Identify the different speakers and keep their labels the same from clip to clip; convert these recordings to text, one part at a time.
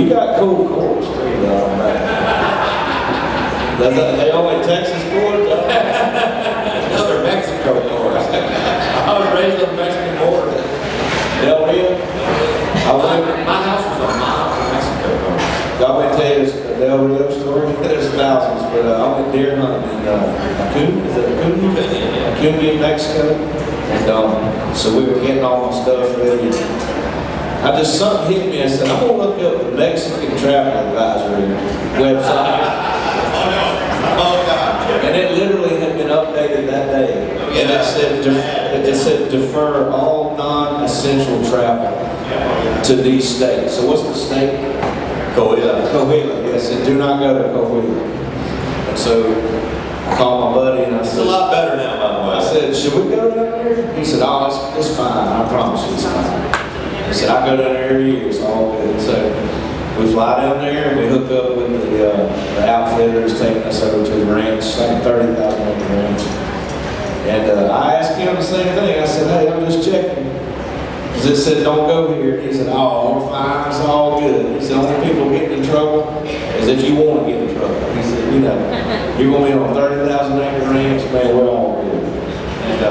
Speaker 1: got cool chords too, though. They only Texas chords?
Speaker 2: No, they're Mexico chords. I was raised on the Mexican border.
Speaker 1: Del Rio?
Speaker 2: My house was a mile from Mexico.
Speaker 1: Y'all want to tell you a Del Rio story? There's thousands, but I went deer hunting in Akins, is it Akins? Akins, Mexico. And so we were getting all my stuff ready. Something hit me. I said, I'm going to look up the Mexican Travel Advisory website.
Speaker 2: Oh, God.
Speaker 1: And it literally had been updated that day. And it said defer all non-essential travel to these states. So what's the state?
Speaker 2: Coahuila.
Speaker 1: Coahuila, yes. And do not go to Coahuila. And so I called my buddy and I said,
Speaker 2: it's a lot better now, by the way.
Speaker 1: I said, should we go down there? He said, oh, it's fine. I promise you it's fine. He said, I go down there every year. It's all good. So we fly down there and we hook up with the outfitter who's taking us over to the ranch, like a 30,000 acre ranch. And I asked him the same thing. I said, hey, I'm just checking. Because it said, don't go here. He said, oh, we're fine. It's all good. He said, only people getting in trouble is if you want to get in trouble. He said, you know, you're going to be on a 30,000 acre ranch, man, we're all good. And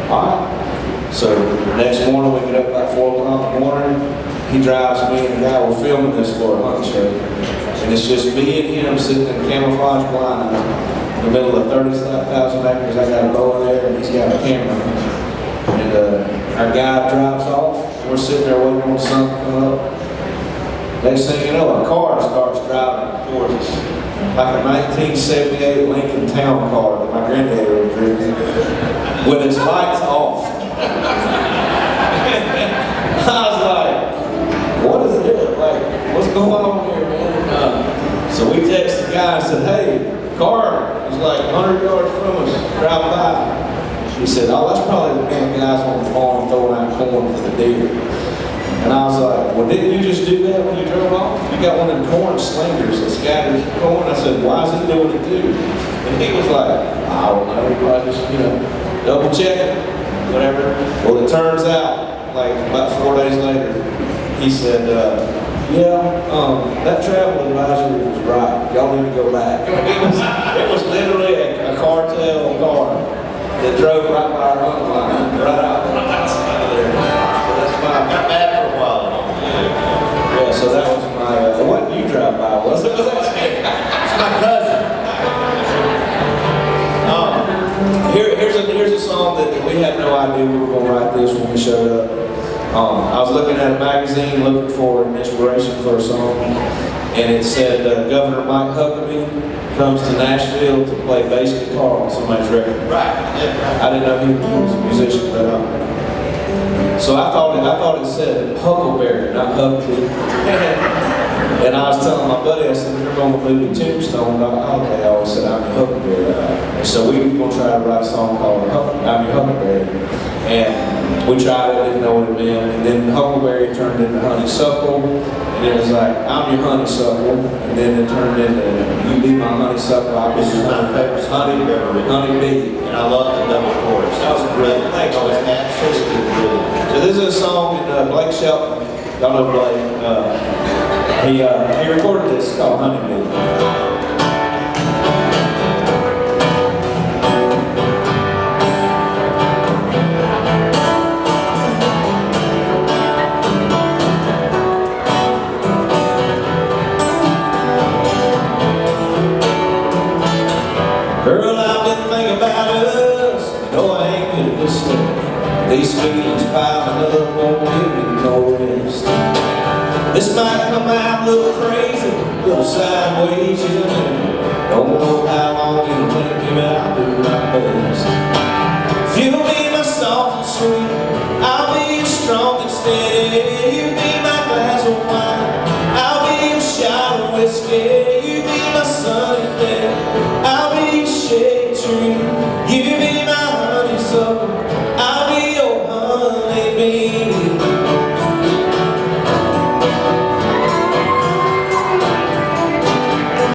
Speaker 1: all right. So next morning we get up about 4 o'clock in the morning. He drives me and the guy, we're filming this for a hunting show. And it's just me and him sitting in camouflage blind in the middle of 30,000 acres. I got a bow there and he's got a camera. And our guy drives off. We're sitting there waiting on the sun to come up. Next thing you know, a car starts driving towards us. Like a 1978 Lincoln Town car that my granddaddy was driving with its lights off. I was like, what is this? Like, what's going on here, man? So we texted the guy and said, hey, the car is like 100 yards from us, drive by. He said, oh, that's probably one of the guys on the farm throwing out corn for the deer. And I was like, well, didn't you just do that when you drove off? You got one of them corn slingers that scatters corn. I said, why is he doing it too? And he was like, I don't know, everybody just, double check it, whatever. Well, it turns out, like about 4 days later, he said, that travel advisory was right. Y'all need to go back. It was literally a cartel car that drove right by our hunt line, right out the outside of there. So that's fine.
Speaker 2: Got bad for a while.
Speaker 1: Yeah, so that was my, what did you drive by? Was it?
Speaker 2: It's my cousin.
Speaker 1: Here's a song that we had no idea we were going to write this when we showed up. I was looking at a magazine looking for an inspiration for a song, and it said Governor Mike Huckabee comes to Nashville to play bass guitar on somebody's record.
Speaker 2: Right.
Speaker 1: I didn't know he was a musician, but so I thought it said Huckleberry, not Huckabee. And I was telling my buddy, I said, remember on the movie Tombstone, they always said, I'm your Huckleberry. And so we were going to try to write a song called I'm Your Huckleberry. And we tried it, didn't know what it meant. And then Huckleberry turned into Honeysuckle. And it was like, I'm your honeysuckle. And then it turned into, you be my honeysuckle.
Speaker 2: This is my favorite
Speaker 1: honeybee.
Speaker 2: And I love the double chorus. That was brilliant.
Speaker 1: Thanks,
Speaker 2: that was absolutely brilliant.
Speaker 1: So this is a song in Blake Shelton. Y'all know Blake. He recorded this called Honeybee. Girl, I've been thinking about us. No, I ain't good at this stuff. These feelings piling up won't give me no rest. This might come out a little crazy, a little sideways, Don't know how long it'll take me, but I'll do my best. If you'll be my soft and sweet, I'll be strong and steady. You be